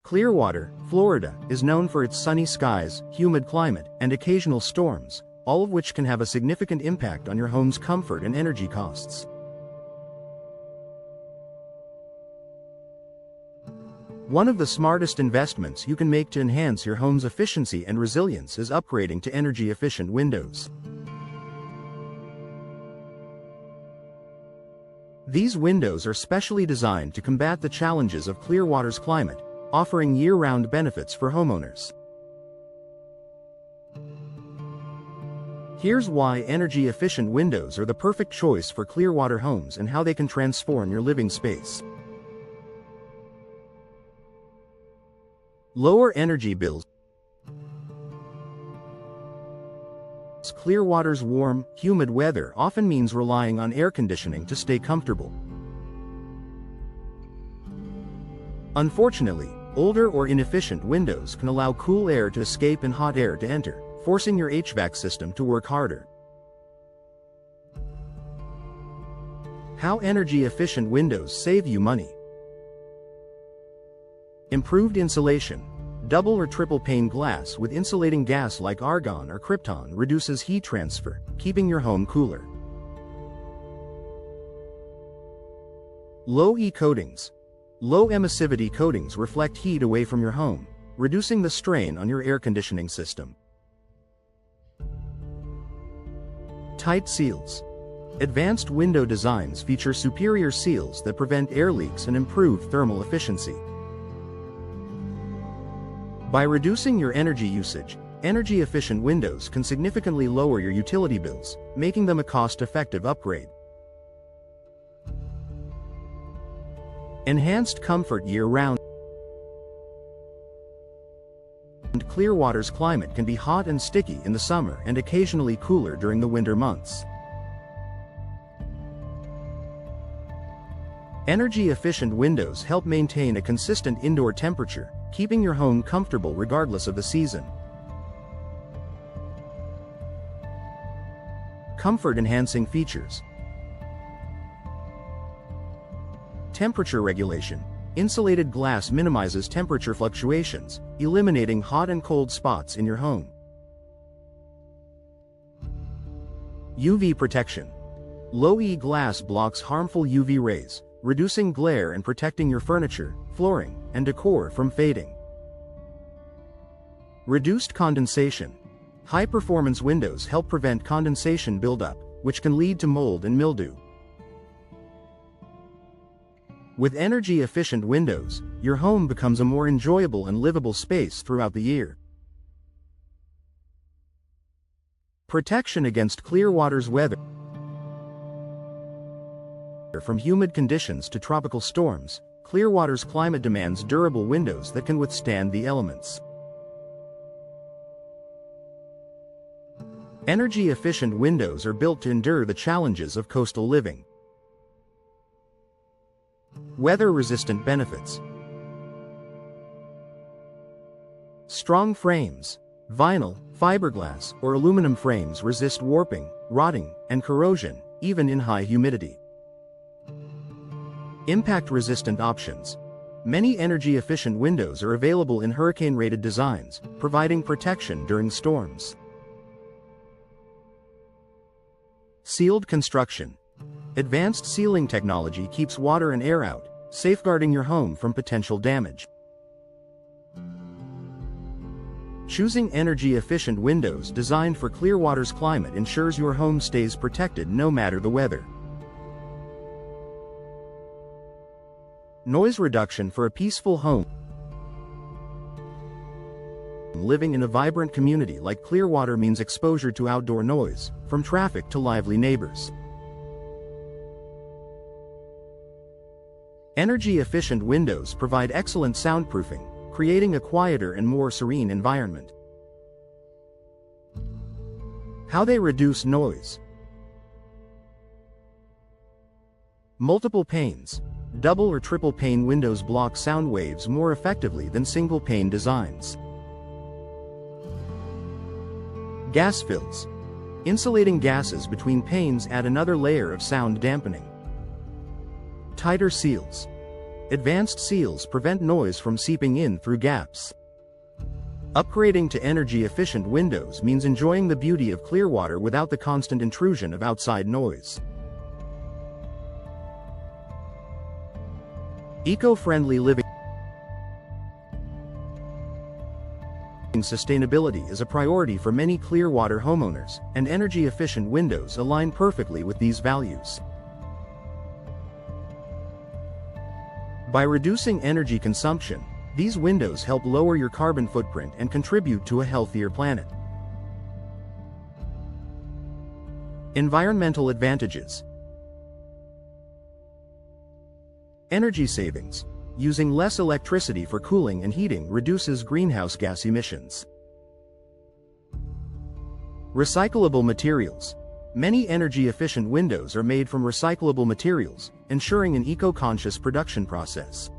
Clearwater, Florida, is known for its sunny skies, humid climate, and occasional storms, all of which can have a significant impact on your home's comfort and energy costs. One of the smartest investments you can make to enhance your home's efficiency and resilience is upgrading to energy-efficient windows. These windows are specially designed to combat the challenges of Clearwater's climate, offering year-round benefits for homeowners. Here's why energy-efficient windows are the perfect choice for Clearwater homes and how they can transform your living space. Lower energy bills. Clearwater's warm, humid weather often means relying on air conditioning to stay comfortable. Unfortunately, older or inefficient windows can allow cool air to escape and hot air to enter, forcing your HVAC system to work harder. How energy-efficient windows save you money. Improved insulation. Double or triple pane glass with insulating gas like argon or krypton reduces heat transfer, keeping your home cooler. Low E coatings. Low emissivity coatings reflect heat away from your home, reducing the strain on your air conditioning system. Tight seals. Advanced window designs feature superior seals that prevent air leaks and improve thermal efficiency. By reducing your energy usage, energy-efficient windows can significantly lower your utility bills, making them a cost-effective upgrade. Enhanced comfort year-round. Clearwater's climate can be hot and sticky in the summer and occasionally cooler during the winter months. Energy-efficient windows help maintain a consistent indoor temperature, keeping your home comfortable regardless of the season. Comfort-enhancing features. Temperature regulation. Insulated glass minimizes temperature fluctuations, eliminating hot and cold spots in your home. UV protection. Low E glass blocks harmful UV rays, reducing glare and protecting your furniture, flooring, and decor from fading. Reduced condensation. High-performance windows help prevent condensation buildup, which can lead to mold and mildew. With energy-efficient windows, your home becomes a more enjoyable and livable space throughout the year. Protection against Clearwater's weather. From humid conditions to tropical storms, Clearwater's climate demands durable windows that can withstand the elements. Energy-efficient windows are built to endure the challenges of coastal living. Weather-resistant benefits. Strong frames. Vinyl, fiberglass, or aluminum frames resist warping, rotting, and corrosion, even in high humidity. Impact-resistant options. Many energy-efficient windows are available in hurricane-rated designs, providing protection during storms. Sealed construction. Advanced sealing technology keeps water and air out, safeguarding your home from potential damage. Choosing energy-efficient windows designed for Clearwater's climate ensures your home stays protected no matter the weather. Noise reduction for a peaceful home. Living in a vibrant community like Clearwater means exposure to outdoor noise, from traffic to lively neighbors. Energy-efficient windows provide excellent soundproofing, creating a quieter and more serene environment. How they reduce noise. Multiple panes. Double or triple pane windows block sound waves more effectively than single pane designs. Gas fills. Insulating gases between panes add another layer of sound dampening. Tighter seals. Advanced seals prevent noise from seeping in through gaps. Upgrading to energy-efficient windows means enjoying the beauty of Clearwater without the constant intrusion of outside noise. Eco-friendly living. Sustainability is a priority for many Clearwater homeowners, and energy-efficient windows align perfectly with these values. By reducing energy consumption, these windows help lower your carbon footprint and contribute to a healthier planet. Environmental advantages. Energy savings. Using less electricity for cooling and heating reduces greenhouse gas emissions. Recyclable materials. Many energy-efficient windows are made from recyclable materials, ensuring an eco-conscious production process.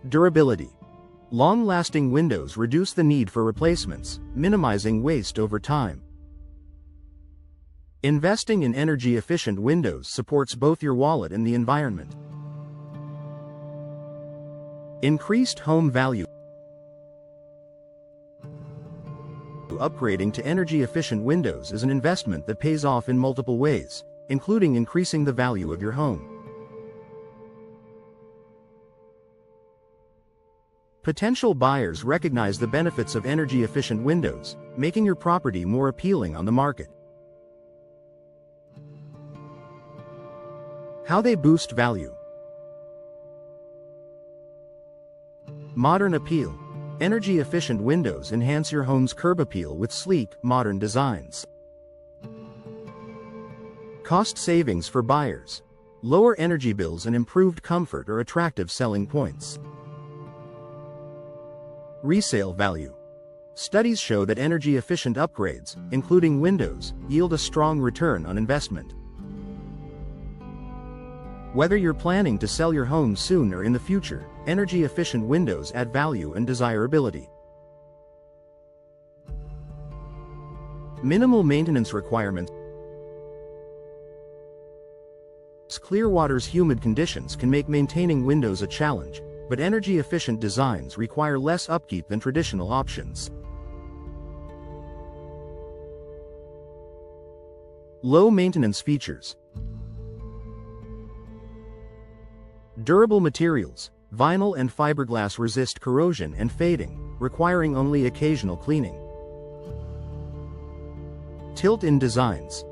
Durability. Long-lasting windows reduce the need for replacements, minimizing waste over time. Investing in energy-efficient windows supports both your wallet and the environment. Increased home value. Upgrading to energy-efficient windows is an investment that pays off in multiple ways, including increasing the value of your home. Potential buyers recognize the benefits of energy-efficient windows, making your property more appealing on the market. How they boost value. Modern appeal. Energy-efficient windows enhance your home's curb appeal with sleek, modern designs. Cost savings for buyers. Lower energy bills and improved comfort are attractive selling points. Resale value. Studies show that energy-efficient upgrades, including windows, yield a strong return on investment. Whether you're planning to sell your home soon or in the future, energy-efficient windows add value and desirability. Minimal maintenance requirements. Clearwater's humid conditions can make maintaining windows a challenge, but energy-efficient designs require less upkeep than traditional options. Low maintenance features. Durable materials. Vinyl and fiberglass resist corrosion and fading, requiring only occasional cleaning. Tilt-in designs.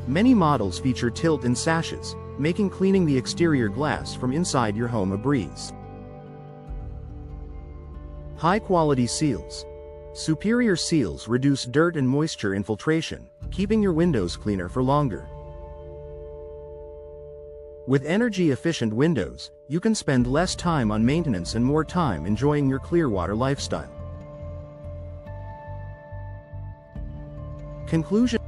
Many models feature tilt-in sashes, making cleaning the exterior glass from inside your home a breeze. High-quality seals. Superior seals reduce dirt and moisture infiltration, keeping your windows cleaner for longer. With energy-efficient windows, you can spend less time on maintenance and more time enjoying your Clearwater lifestyle. Conclusion.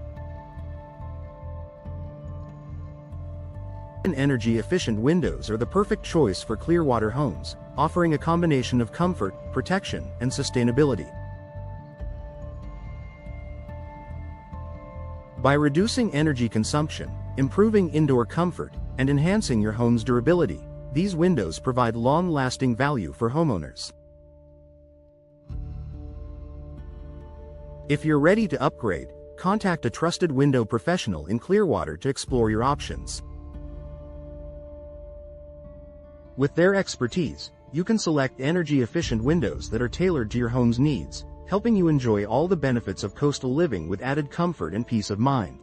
Energy-efficient windows are the perfect choice for Clearwater homes, offering a combination of comfort, protection, and sustainability. By reducing energy consumption, improving indoor comfort, and enhancing your home's durability, these windows provide long-lasting value for homeowners. If you're ready to upgrade, contact a trusted window professional in Clearwater to explore your options. With their expertise, you can select energy-efficient windows that are tailored to your home's needs, helping you enjoy all the benefits of coastal living with added comfort and peace of mind.